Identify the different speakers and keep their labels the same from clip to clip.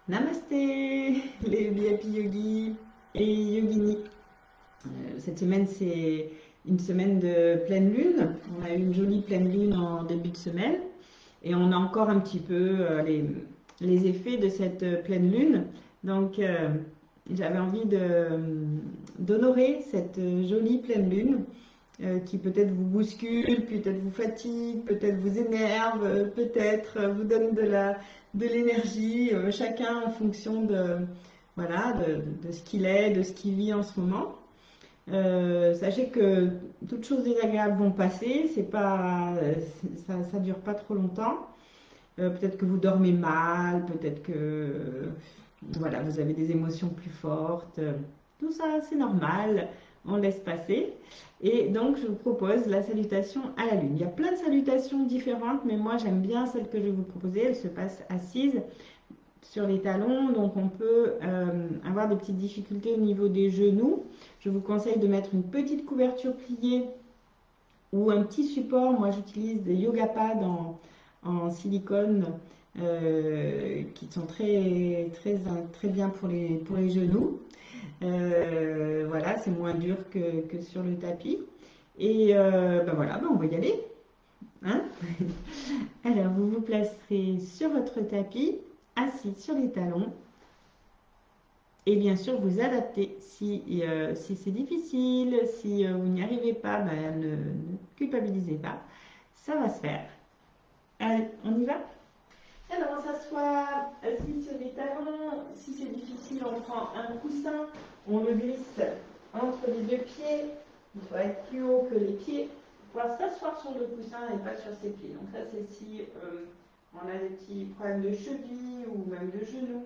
Speaker 1: Namasté, les happy yogis et yogini. Cette semaine, c'est une semaine de pleine lune. On a eu une jolie pleine lune en début de semaine et on a encore un petit peu les effets de cette pleine lune. Donc, j'avais envie d'honorer cette jolie pleine lune qui peut-être vous bouscule, peut-être vous fatigue, peut-être vous énerve, peut-être vous donne de l'énergie, chacun en fonction voilà, de ce qu'il est, de ce qu'il vit en ce moment. Sachez que toutes choses désagréables vont passer, ça dure pas trop longtemps. Peut-être que vous dormez mal, peut-être que voilà, vous avez des émotions plus fortes. Tout ça, c'est normal, on laisse passer. Et donc, je vous propose la salutation à la lune. Il y a plein de salutations différentes, mais moi, j'aime bien celle que je vais vous proposer. Elle se passe assise sur les talons, donc on peut avoir des petites difficultés au niveau des genoux. Je vous conseille de mettre une petite couverture pliée ou un petit support. Moi, j'utilise des yoga pads en silicone qui sont très bien pour les genoux. Voilà, c'est moins dur que sur le tapis. Et voilà, on va y aller. Hein. Alors, vous vous placerez sur votre tapis, assis sur les talons. Et bien sûr, vous adaptez si c'est difficile, si vous n'y arrivez pas, ne culpabilisez pas. Ça va se faire. Allez, on y va? Alors, on s'assoit assis sur les talons. Si c'est difficile, on prend un coussin, on le glisse entre les deux pieds. Il doit être plus haut que les pieds. Pour pouvoir s'asseoir sur le coussin et pas sur ses pieds. Donc ça, c'est si on a des petits problèmes de cheville ou même de genoux.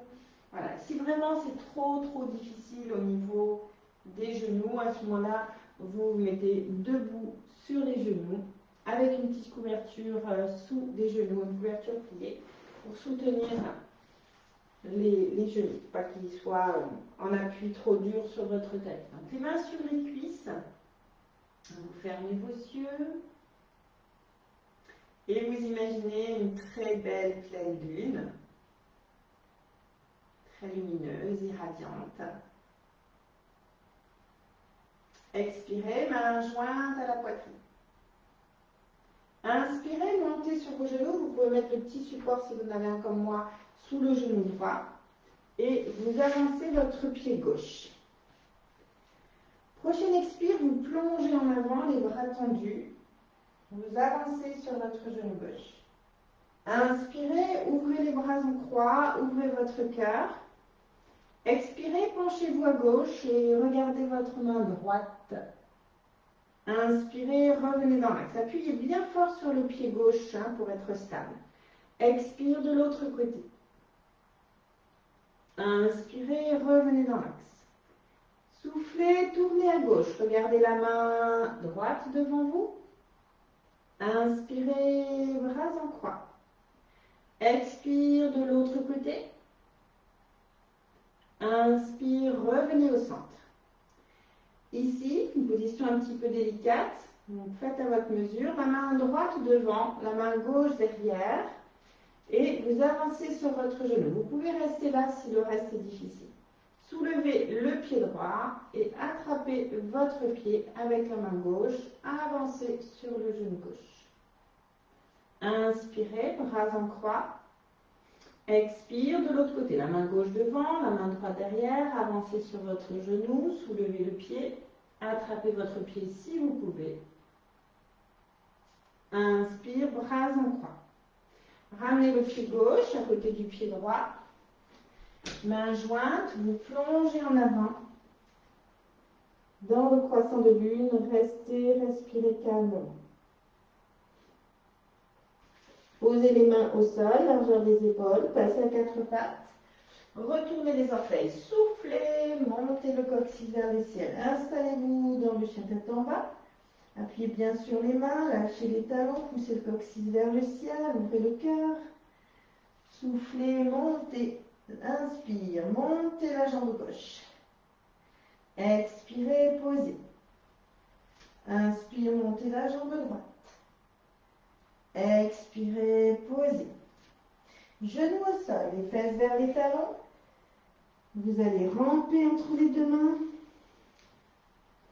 Speaker 1: Voilà. Si vraiment c'est trop difficile au niveau des genoux, à ce moment-là, vous vous mettez debout sur les genoux avec une petite couverture sous les genoux, une couverture pliée pour soutenir les genoux, pas qu'ils soient en appui trop dur sur votre tête. Donc les mains sur les cuisses, vous fermez vos yeux et vous imaginez une très belle pleine lune, très lumineuse, irradiante. Expirez, main jointe à la poitrine. Inspirez, montez sur vos genoux. Vous pouvez mettre le petit support, si vous en avez un comme moi, sous le genou droit. Et vous avancez votre pied gauche. Prochaine expire, vous plongez en avant, les bras tendus. Vous avancez sur votre genou gauche. Inspirez, ouvrez les bras en croix, ouvrez votre cœur. Expirez, penchez-vous à gauche et regardez votre main droite. Inspirez, revenez dans l'axe. Appuyez bien fort sur le pied gauche pour être stable. Expire de l'autre côté. Inspirez, revenez dans l'axe. Soufflez, tournez à gauche. Regardez la main droite devant vous. Inspirez, bras en croix. Expire de l'autre côté. Inspire, revenez au centre. Ici, une position un petit peu délicate. Donc faites à votre mesure. La main droite devant, la main gauche derrière. Et vous avancez sur votre genou. Vous pouvez rester là si le reste est difficile. Soulevez le pied droit et attrapez votre pied avec la main gauche. Avancez sur le genou gauche. Inspirez, bras en croix. Expire de l'autre côté. La main gauche devant, la main droite derrière. Avancez sur votre genou. Soulevez le pied. Attrapez votre pied si vous pouvez. Inspire, bras en croix. Ramenez le pied gauche à côté du pied droit. Main jointe, vous plongez en avant. Dans le croissant de lune, respirez calmement. Posez les mains au sol, largeur des épaules, passez à quatre pattes. Retournez les orteils, soufflez, montez le coccyx vers les ciels. Installez-vous dans le chien tête en bas. Appuyez bien sur les mains, lâchez les talons, poussez le coccyx vers le ciel, ouvrez le cœur. Soufflez, montez. Inspire, montez la jambe gauche. Expirez, posez. Inspire, montez la jambe droite. Genoux au sol, les fesses vers les talons. Vous allez ramper entre les deux mains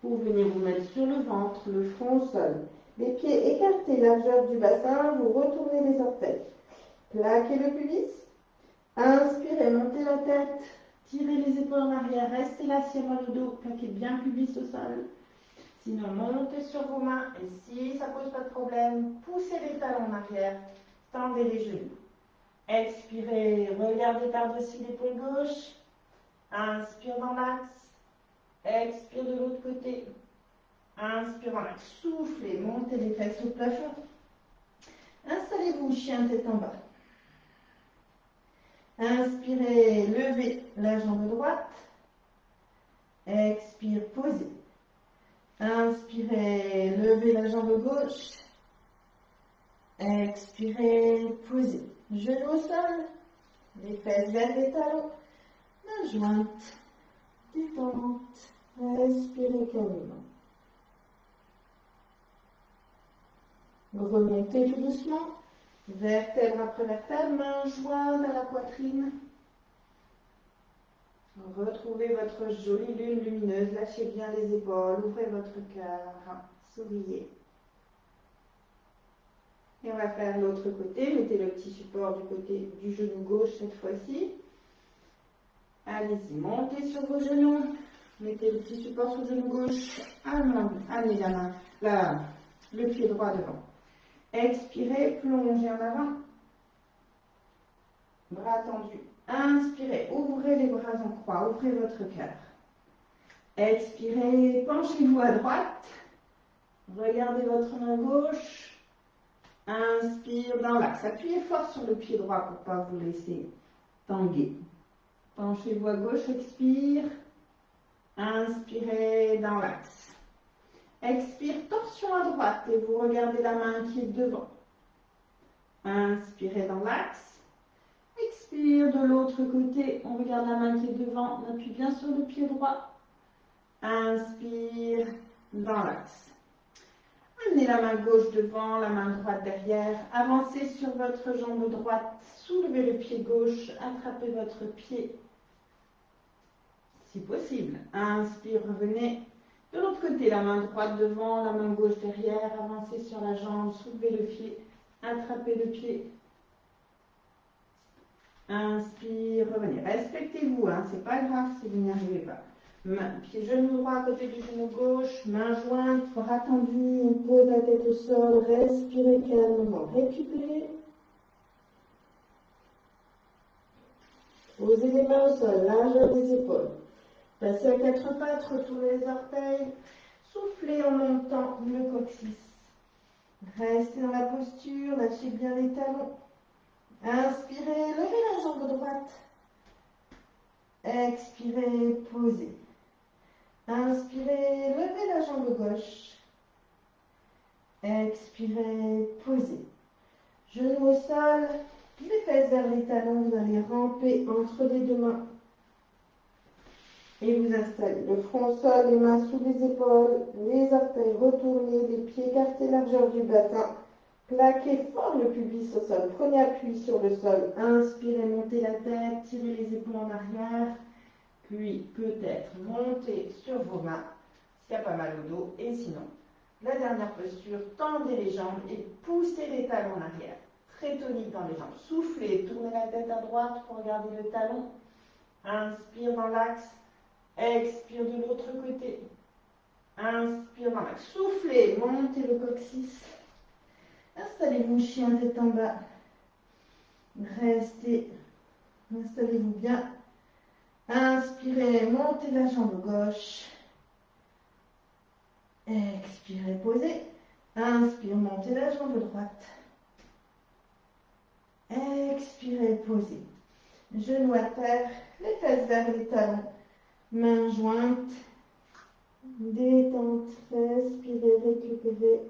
Speaker 1: pour venir vous mettre sur le ventre, le front au sol. Les pieds écartés, largeur du bassin, vous retournez les orteils. Plaquez le pubis. Inspirez, montez la tête, tirez les épaules en arrière, restez là si mal au dos, plaquez bien le pubis au sol. Sinon, montez sur vos mains et si ça ne pose pas de problème, poussez les talons en arrière, tendez les genoux. Expirez, regardez par-dessus l'épaule gauche. Inspire dans l'axe. Expire de l'autre côté. Inspire dans l'axe. Soufflez, montez les fesses au plafond. Installez-vous, chien tête en bas. Inspirez, levez la jambe droite. Expire, posez. Inspirez, levez la jambe gauche. Expirez, posez. Genoux au sol, les fesses vers les talons, mains jointes, détente, respirez calmement. Remontez tout doucement, vertèbre après vertèbre, mains jointes à la poitrine. Retrouvez votre jolie lune lumineuse, lâchez bien les épaules, ouvrez votre cœur, souriez. Et on va faire l'autre côté. Mettez le petit support du côté du genou gauche cette fois-ci. Allez-y, montez sur vos genoux. Mettez le petit support sur le genou gauche. Amenez la main, le pied droit devant. Expirez, plongez en avant. Bras tendus. Inspirez, ouvrez les bras en croix, ouvrez votre cœur. Expirez, penchez-vous à droite. Regardez votre main gauche. Inspire dans l'axe. Appuyez fort sur le pied droit pour ne pas vous laisser tanguer. Penchez-vous à gauche, expire. Inspirez dans l'axe. Expire, torsion à droite et vous regardez la main qui est devant. Inspirez dans l'axe. Expire de l'autre côté, on regarde la main qui est devant, on appuie bien sur le pied droit. Inspire dans l'axe. Amenez la main gauche devant, la main droite derrière. Avancez sur votre jambe droite. Soulevez le pied gauche. Attrapez votre pied. Si possible. Inspire, revenez. De l'autre côté, la main droite devant, la main gauche derrière. Avancez sur la jambe. Soulevez le pied. Attrapez le pied. Inspire, revenez. Respectez-vous. C'est pas grave si vous n'y arrivez pas. Pied genou droit à côté du genou gauche, main jointe, bras tendus, on pose la tête au sol, respirez calmement, récupérez. Posez les mains au sol, largeur des épaules. Passez à quatre pattes, retournez les orteils, soufflez en montant le coccyx. Restez dans la posture, lâchez bien les talons. Inspirez, levez la jambe droite. Expirez, posez. Inspirez, levez la jambe gauche. Expirez, posez. Genoux au sol, les fesses vers les talons, vous allez ramper entre les deux mains. Et vous installez le front au sol, les mains sous les épaules, les orteils retournés, les pieds écartés, largeur du bassin. Plaquez fort le pubis au sol. Prenez appui sur le sol. Inspirez, montez la tête, tirez les épaules en arrière. Puis peut-être montez sur vos mains s'il y a pas mal au dos. Et sinon, la dernière posture, tendez les jambes et poussez les talons en arrière. Très tonique dans les jambes. Soufflez, tournez la tête à droite pour regarder le talon. Inspire dans l'axe. Expire de l'autre côté. Inspire dans l'axe. Soufflez, montez le coccyx. Installez-vous, chien tête en bas. Restez. Installez-vous bien. Inspirez, montez la jambe gauche. Expirez, posez. Inspire, montez la jambe droite. Expirez, posez. Genoux à terre, les fesses vers les talons. Mains jointes. Détente, respirez, récupérez.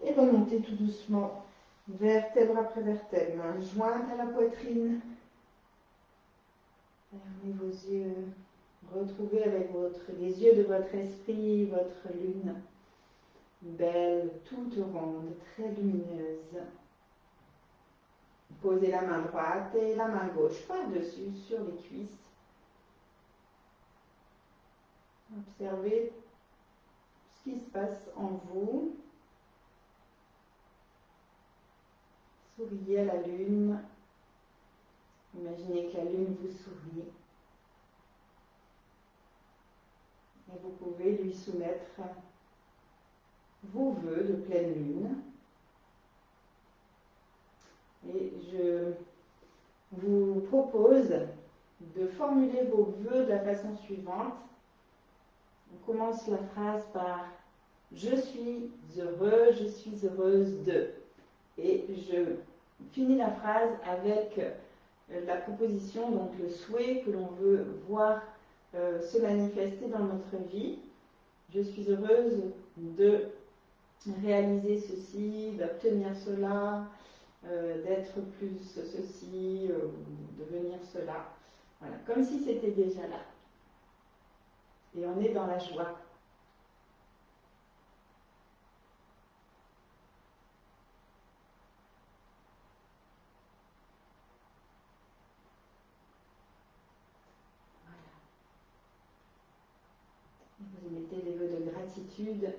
Speaker 1: Et remontez tout doucement. Vertèbre après vertèbre, mains jointes à la poitrine. Fermez vos yeux. Retrouvez avec les yeux de votre esprit, votre lune. belle, toute ronde, très lumineuse. Posez la main droite et la main gauche par-dessus sur les cuisses. Observez ce qui se passe en vous. Souriez à la lune. Imaginez que la lune vous sourit. Et vous pouvez lui soumettre vos vœux de pleine lune. Et je vous propose de formuler vos vœux de la façon suivante. On commence la phrase par « Je suis heureux, je suis heureuse de ». Et je finis la phrase avec la proposition, donc le souhait que l'on veut voir se manifester dans notre vie. Je suis heureuse de réaliser ceci, d'obtenir cela, d'être plus ceci, devenir cela. Voilà, comme si c'était déjà là. Et on est dans la joie. Vous mettez des vœux de gratitude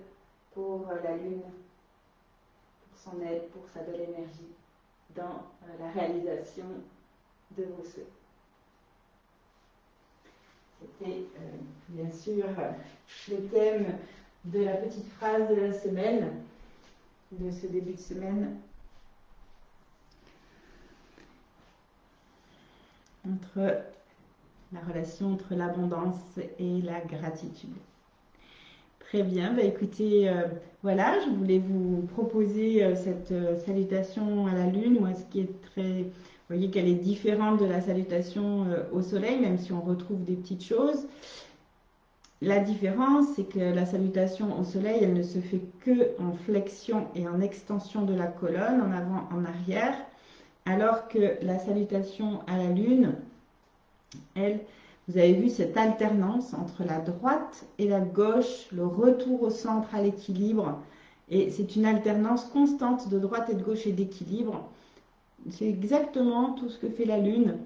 Speaker 1: pour la lune, pour son aide, pour sa belle énergie dans la réalisation de vos souhaits. C'était bien sûr le thème de la petite phrase de la semaine, de ce début de semaine. Entre la relation entre l'abondance et la gratitude. Très bien, bah écoutez, voilà, je voulais vous proposer cette salutation à la lune, ce qui est très, vous voyez qu'elle est différente de la salutation au soleil, même si on retrouve des petites choses. La différence, c'est que la salutation au soleil, elle ne se fait que en flexion et en extension de la colonne, en avant, en arrière, alors que la salutation à la lune, elle, vous avez vu cette alternance entre la droite et la gauche, le retour au centre, à l'équilibre. Et c'est une alternance constante de droite et de gauche et d'équilibre. C'est exactement tout ce que fait la Lune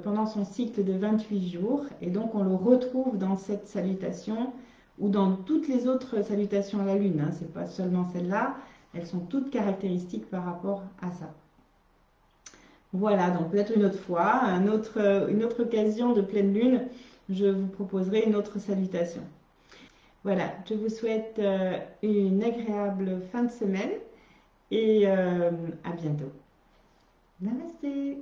Speaker 1: pendant son cycle de 28 jours. Et donc on le retrouve dans cette salutation ou dans toutes les autres salutations à la Lune. Ce n'est pas seulement celle-là. Elles sont toutes caractéristiques par rapport à ça. Voilà, donc peut-être une autre fois, une autre occasion de pleine lune, je vous proposerai une autre salutation. Voilà, je vous souhaite une agréable fin de semaine et à bientôt. Namasté.